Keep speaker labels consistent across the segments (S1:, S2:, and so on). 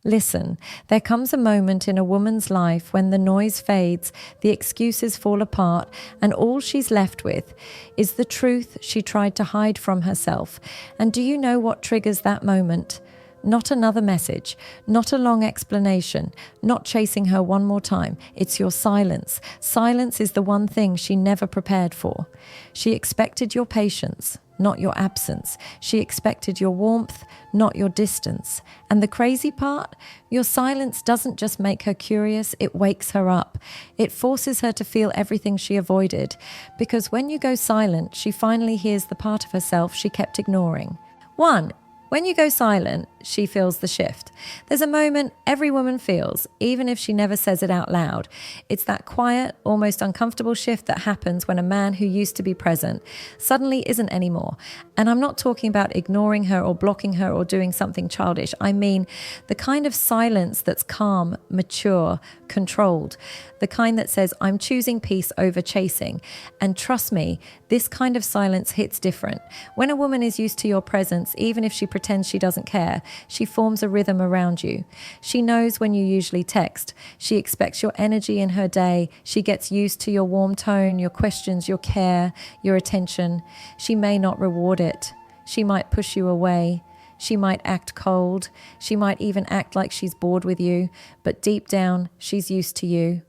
S1: Listen, there comes a moment in a woman's life when the noise fades, the excuses fall apart, and all she's left with is the truth she tried to hide from herself. And do you know what triggers that moment? Not another message, not a long explanation, not chasing her one more time. It's your silence. Silence is the one thing she never prepared for. She expected your patience, not your absence. She expected your warmth, not your distance. And the crazy part? Your silence doesn't just make her curious, it wakes her up. It forces her to feel everything she avoided. Because when you go silent, she finally hears the part of herself she kept ignoring. 1. When you go silent, she feels the shift. There's a moment every woman feels, even if she never says it out loud. It's that quiet, almost uncomfortable shift that happens when a man who used to be present suddenly isn't anymore. And I'm not talking about ignoring her or blocking her or doing something childish. I mean the kind of silence that's calm, mature, controlled. The kind that says, I'm choosing peace over chasing. And trust me, this kind of silence hits different. When a woman is used to your presence, even if she pretends she doesn't care, she forms a rhythm around you. She knows when you usually text. She expects your energy in her day. She gets used to your warm tone, your questions, your care, your attention. She may not reward it. She might push you away. She might act cold. She might even act like she's bored with you. But deep down, she's used to you.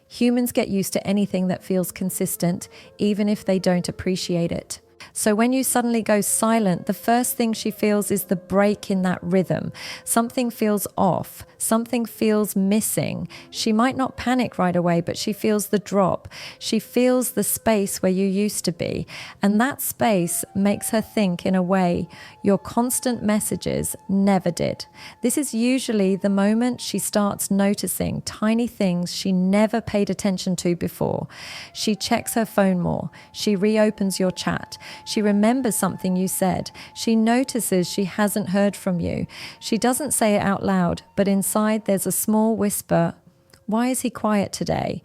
S1: Humans get used to anything that feels consistent, even if they don't appreciate it. So when you suddenly go silent, the first thing she feels is the break in that rhythm. Something feels off. Something feels missing. She might not panic right away, but she feels the drop. She feels the space where you used to be. And that space makes her think in a way your constant messages never did. This is usually the moment she starts noticing tiny things she never paid attention to before. She checks her phone more. She reopens your chat. She remembers something you said. She notices she hasn't heard from you. She doesn't say it out loud, but inside there's a small whisper, "Why is he quiet today?"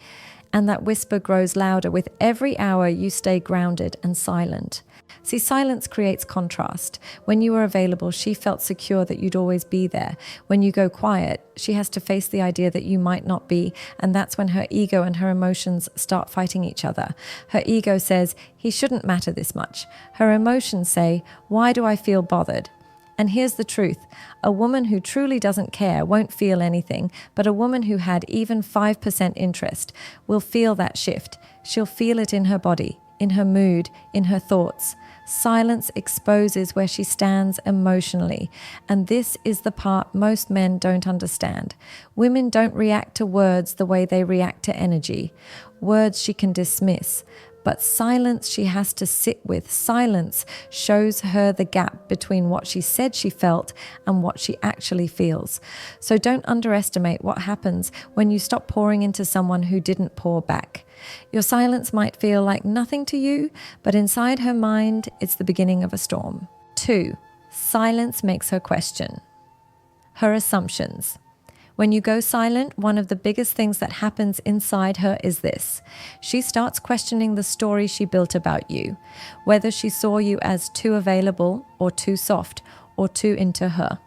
S1: And that whisper grows louder with every hour you stay grounded and silent. See, silence creates contrast. When you were available, she felt secure that you'd always be there. When you go quiet, she has to face the idea that you might not be, and that's when her ego and her emotions start fighting each other. Her ego says, he shouldn't matter this much. Her emotions say, why do I feel bothered? And here's the truth. A woman who truly doesn't care won't feel anything, but a woman who had even 5% interest will feel that shift. She'll feel it in her body, in her mood, in her thoughts. Silence exposes where she stands emotionally, and this is the part most men don't understand. Women don't react to words the way they react to energy. Words she can dismiss, but silence she has to sit with. Silence shows her the gap between what she said she felt and what she actually feels. So don't underestimate what happens when you stop pouring into someone who didn't pour back. Your silence might feel like nothing to you, but inside her mind, it's the beginning of a storm. 2. Silence makes her question her assumptions. When you go silent, one of the biggest things that happens inside her is this. She starts questioning the story she built about you, whether she saw you as too available or too soft or too into her.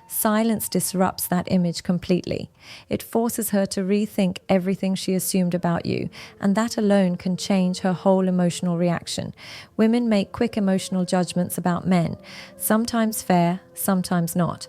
S1: Silence disrupts that image completely. It forces her to rethink everything she assumed about you, and that alone can change her whole emotional reaction. Women make quick emotional judgments about men, sometimes fair, sometimes not.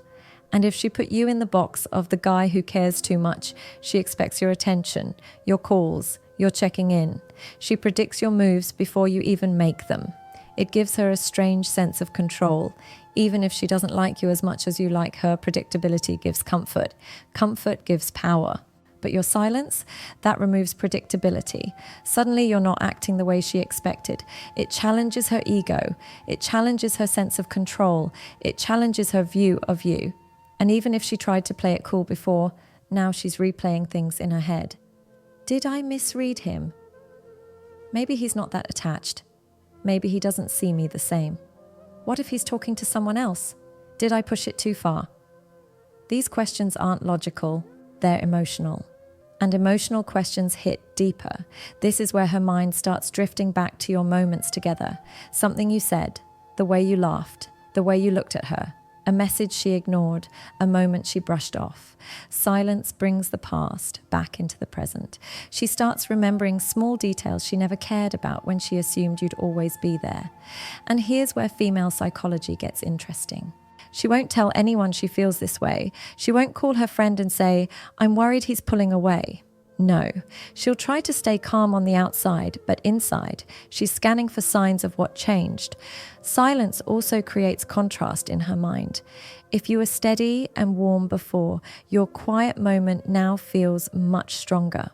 S1: And if she put you in the box of the guy who cares too much, she expects your attention, your calls, your checking in. She predicts your moves before you even make them. It gives her a strange sense of control. Even if she doesn't like you as much as you like her, predictability gives comfort. Comfort gives power. But your silence, that removes predictability. Suddenly you're not acting the way she expected. It challenges her ego. It challenges her sense of control. It challenges her view of you. And even if she tried to play it cool before, now she's replaying things in her head. Did I misread him? Maybe he's not that attached. Maybe he doesn't see me the same. What if he's talking to someone else? Did I push it too far? These questions aren't logical, they're emotional. And emotional questions hit deeper. This is where her mind starts drifting back to your moments together. Something you said, the way you laughed, the way you looked at her. a message she ignored, a moment she brushed off. Silence brings the past back into the present. She starts remembering small details she never cared about when she assumed you'd always be there. And here's where female psychology gets interesting. She won't tell anyone she feels this way. She won't call her friend and say, "I'm worried he's pulling away." No, she'll try to stay calm on the outside, but inside, she's scanning for signs of what changed. Silence also creates contrast in her mind. If you were steady and warm before, your quiet moment now feels much stronger.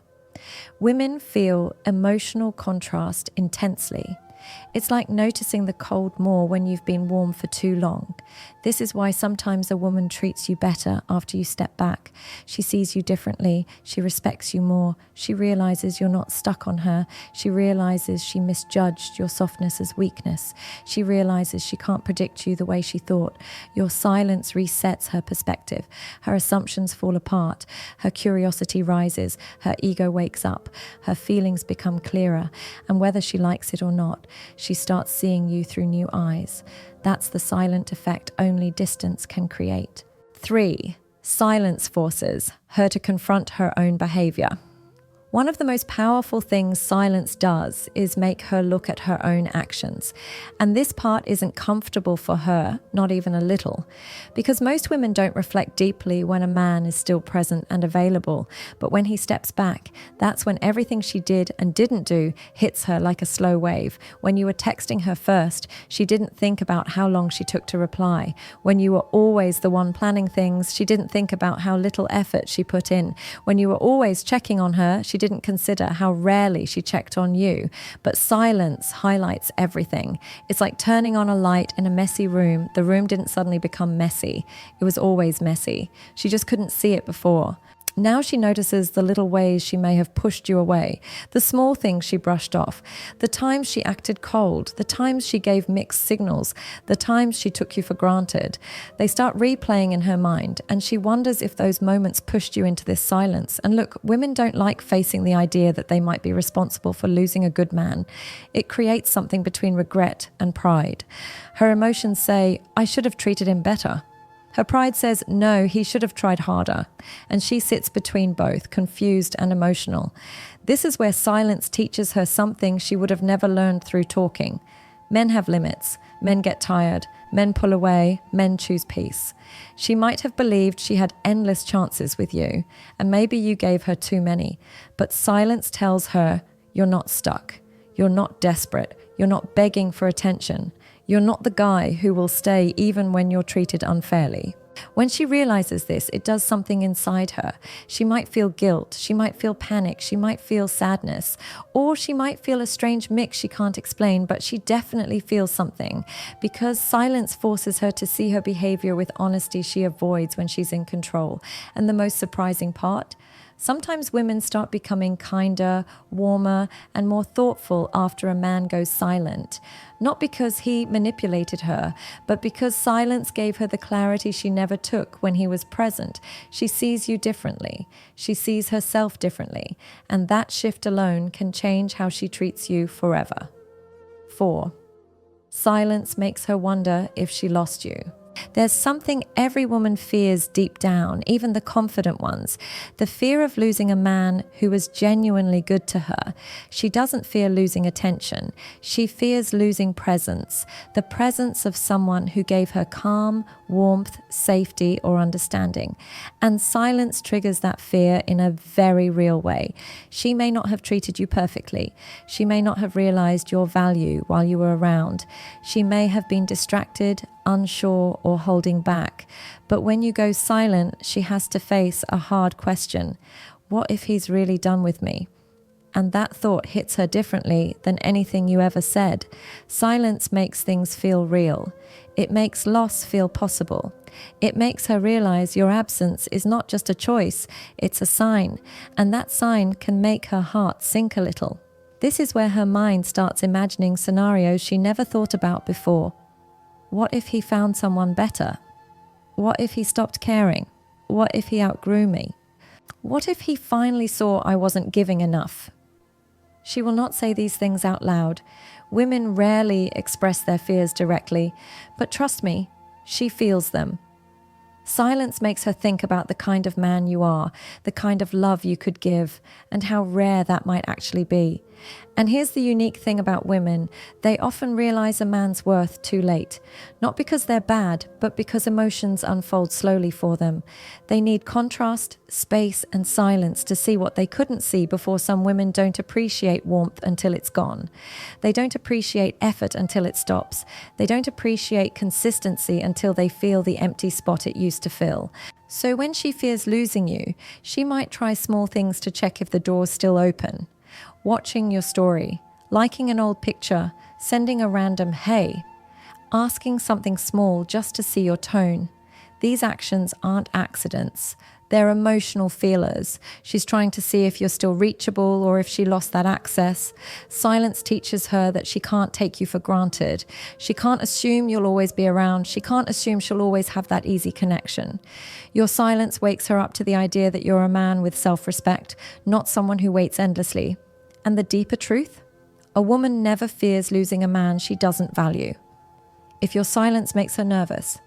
S1: Women feel emotional contrast intensely. It's like noticing the cold more when you've been warm for too long. This is why sometimes a woman treats you better after you step back. She sees you differently. She respects you more. She realizes you're not stuck on her. She realizes she misjudged your softness as weakness. She realizes she can't predict you the way she thought. Your silence resets her perspective. Her assumptions fall apart. Her curiosity rises. Her ego wakes up. Her feelings become clearer. And whether she likes it or not, she starts seeing you through new eyes. That's the silent effect only distance can create. 3. Silence forces her to confront her own behavior. One of the most powerful things silence does is make her look at her own actions. And this part isn't comfortable for her, not even a little. Because most women don't reflect deeply when a man is still present and available. But when he steps back, that's when everything she did and didn't do hits her like a slow wave. When you were texting her first, she didn't think about how long she took to reply. When you were always the one planning things, she didn't think about how little effort she put in. When you were always checking on her, she didn't consider how rarely she checked on you. But silence highlights everything. It's like turning on a light in a messy room. The room didn't suddenly become messy. It was always messy. She just couldn't see it before. Now she notices the little ways she may have pushed you away, the small things she brushed off, the times she acted cold, the times she gave mixed signals, the times she took you for granted. They start replaying in her mind, and she wonders if those moments pushed you into this silence. And look, women don't like facing the idea that they might be responsible for losing a good man. It creates something between regret and pride. Her emotions say, "I should have treated him better." Her pride says, "No, he should have tried harder." And she sits between both, confused and emotional. This is where silence teaches her something she would have never learned through talking. Men have limits. Men get tired. Men pull away. Men choose peace. She might have believed she had endless chances with you, and maybe you gave her too many. But silence tells her, you're not stuck. You're not desperate. You're not begging for attention. You're not the guy who will stay even when you're treated unfairly. When she realizes this, it does something inside her. She might feel guilt, she might feel panic, she might feel sadness, or she might feel a strange mix she can't explain, but she definitely feels something, because silence forces her to see her behavior with honesty she avoids when she's in control. And the most surprising part? Sometimes women start becoming kinder, warmer, and more thoughtful after a man goes silent. Not because he manipulated her, but because silence gave her the clarity she never took when he was present. She sees you differently. She sees herself differently. And that shift alone can change how she treats you forever. 4. Silence makes her wonder if she lost you. There's something every woman fears deep down, even the confident ones. The fear of losing a man who was genuinely good to her. She doesn't fear losing attention. She fears losing presence. The presence of someone who gave her calm, warmth, safety, or understanding. And silence triggers that fear in a very real way. She may not have treated you perfectly. She may not have realized your value while you were around. She may have been distracted, unsure, or holding back. But when you go silent, she has to face a hard question. What if he's really done with me? And that thought hits her differently than anything you ever said. Silence makes things feel real. It makes loss feel possible. It makes her realize your absence is not just a choice, it's a sign. And that sign can make her heart sink a little. This is where her mind starts imagining scenarios she never thought about before. What if he found someone better? What if he stopped caring? What if he outgrew me? What if he finally saw I wasn't giving enough? She will not say these things out loud. Women rarely express their fears directly, but trust me, She feels them. Silence makes her think about the kind of man you are, the kind of love you could give, and how rare that might actually be. And here's the unique thing about women. They often realize a man's worth too late. Not because they're bad, but because emotions unfold slowly for them. They need contrast, space, and silence to see what they couldn't see before. Some women don't appreciate warmth until it's gone. They don't appreciate effort until it stops. They don't appreciate consistency until they feel the empty spot it used to fill. So when she fears losing you, she might try small things to check if the door's still open. Watching your story, liking an old picture, sending a random hey, asking something small just to see your tone. These actions aren't accidents. They're emotional feelers. She's trying to see if you're still reachable or if she lost that access. Silence teaches her that she can't take you for granted. She can't assume you'll always be around. She can't assume she'll always have that easy connection. Your silence wakes her up to the idea that you're a man with self-respect, not someone who waits endlessly. And the deeper truth? A woman never fears losing a man she doesn't value. If your silence makes her nervous,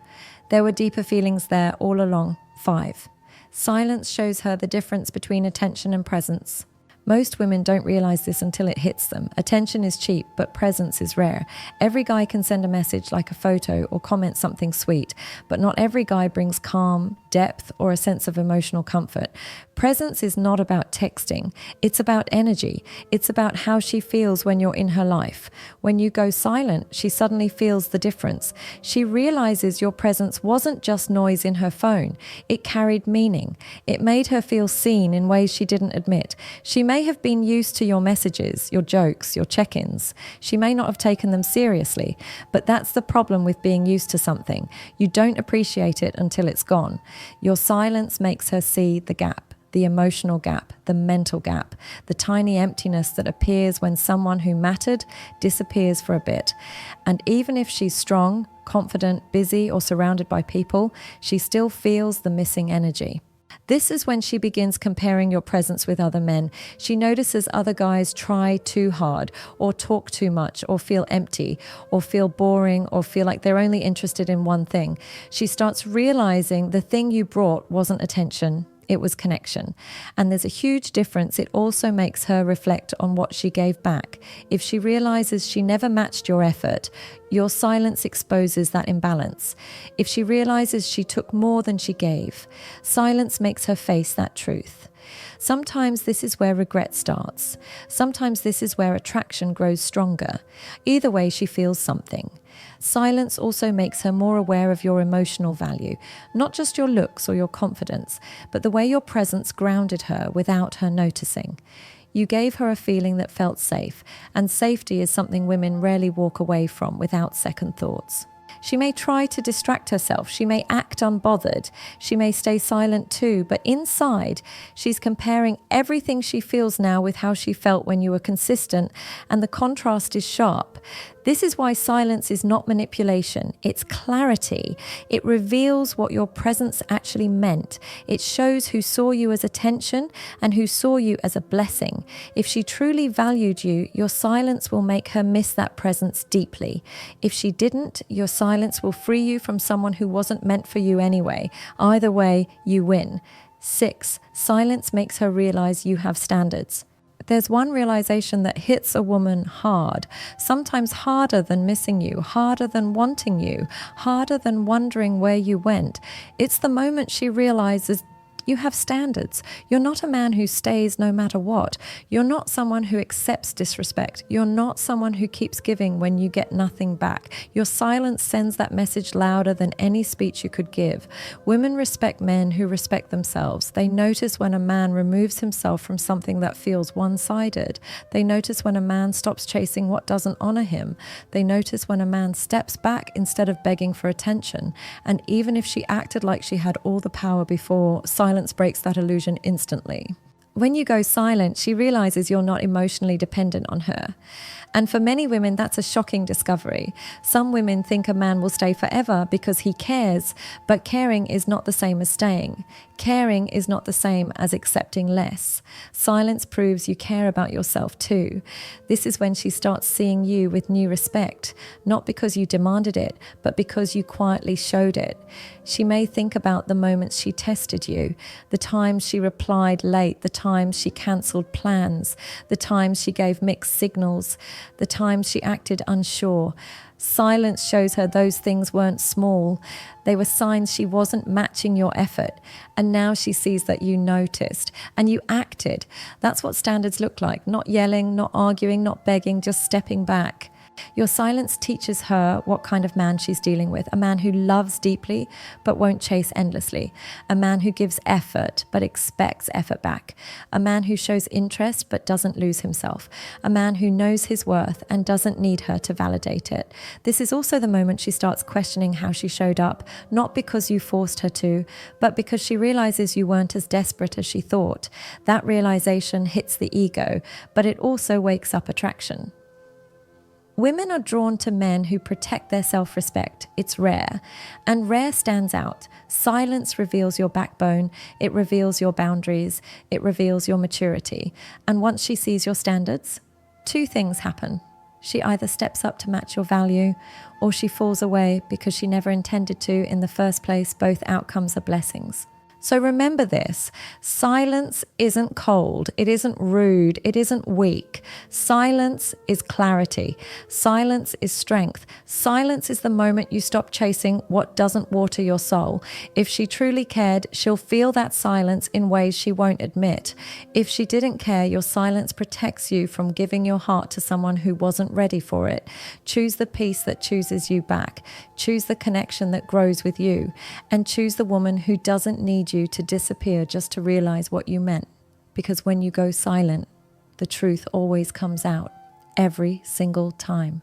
S1: there were deeper feelings there all along. 5. Silence shows her the difference between attention and presence. Most women don't realize this until it hits them. Attention is cheap, but presence is rare. Every guy can send a message like a photo or comment something sweet, but not every guy brings calm, depth, or a sense of emotional comfort. Presence is not about texting. It's about energy. It's about how she feels when you're in her life. When you go silent, she suddenly feels the difference. She realizes your presence wasn't just noise in her phone. It carried meaning. It made her feel seen in ways she didn't admit. She may have been used to your messages, your jokes, your check-ins. She may not have taken them seriously, but that's the problem with being used to something. You don't appreciate it until it's gone. Your silence makes her see the gap. The emotional gap, the mental gap, the tiny emptiness that appears when someone who mattered disappears for a bit. And even if she's strong, confident, busy, or surrounded by people, she still feels the missing energy. This is when she begins comparing your presence with other men. She notices other guys try too hard, or talk too much, or feel empty, or feel boring, or feel like they're only interested in one thing. She starts realizing the thing you brought wasn't attention. It was connection. And there's a huge difference. It also makes her reflect on what she gave back. If she realizes she never matched your effort, your silence exposes that imbalance. If she realizes she took more than she gave, silence makes her face that truth. Sometimes this is where regret starts. Sometimes this is where attraction grows stronger. Either way, she feels something. Silence also makes her more aware of your emotional value, not just your looks or your confidence, but the way your presence grounded her without her noticing. You gave her a feeling that felt safe, and safety is something women rarely walk away from without second thoughts. She may try to distract herself. She may act unbothered. She may stay silent too, but inside, she's comparing everything she feels now with how she felt when you were consistent, and the contrast is sharp. This is why silence is not manipulation. It's clarity. It reveals what your presence actually meant. It shows who saw you as attention and who saw you as a blessing. If she truly valued you, your silence will make her miss that presence deeply. If she didn't, your silence will free you from someone who wasn't meant for you anyway. Either way, you win. 6. Silence makes her realize you have standards. There's one realization that hits a woman hard, sometimes harder than missing you, harder than wanting you, harder than wondering where you went. It's the moment she realizes you have standards. You're not a man who stays no matter what. You're not someone who accepts disrespect. You're not someone who keeps giving when you get nothing back. Your silence sends that message louder than any speech you could give. Women respect men who respect themselves. They notice when a man removes himself from something that feels one-sided. They notice when a man stops chasing what doesn't honor him. They notice when a man steps back instead of begging for attention. And even if she acted like she had all the power before, silence breaks that illusion instantly. When you go silent, she realizes you're not emotionally dependent on her. And for many women, that's a shocking discovery. Some women think a man will stay forever because he cares, but caring is not the same as staying. Caring is not the same as accepting less. Silence proves you care about yourself too. This is when she starts seeing you with new respect, not because you demanded it, but because you quietly showed it. She may think about the moments she tested you, the times she replied late, the times she cancelled plans, the times she gave mixed signals, the times she acted unsure. Silence shows her those things weren't small. They were signs she wasn't matching your effort. And now she sees that you noticed and you acted. That's what standards look like. Not yelling, not arguing, not begging, just stepping back. Your silence teaches her what kind of man she's dealing with. A man who loves deeply but won't chase endlessly. A man who gives effort but expects effort back. A man who shows interest but doesn't lose himself. A man who knows his worth and doesn't need her to validate it. This is also the moment she starts questioning how she showed up, not because you forced her to, but because she realizes you weren't as desperate as she thought. That realization hits the ego, but it also wakes up attraction. Women are drawn to men who protect their self-respect. It's rare. And rare stands out. Silence reveals your backbone. It reveals your boundaries. It reveals your maturity. And once she sees your standards, two things happen. She either steps up to match your value, or she falls away because she never intended to in the first place. Both outcomes are blessings. So remember this, silence isn't cold, it isn't rude, it isn't weak. Silence is clarity. Silence is strength. Silence is the moment you stop chasing what doesn't water your soul. If she truly cared, she'll feel that silence in ways she won't admit. If she didn't care, your silence protects you from giving your heart to someone who wasn't ready for it. Choose the peace that chooses you back. Choose the connection that grows with you. And choose the woman who doesn't need you to disappear just to realize what you meant. Because when you go silent, the truth always comes out, every single time.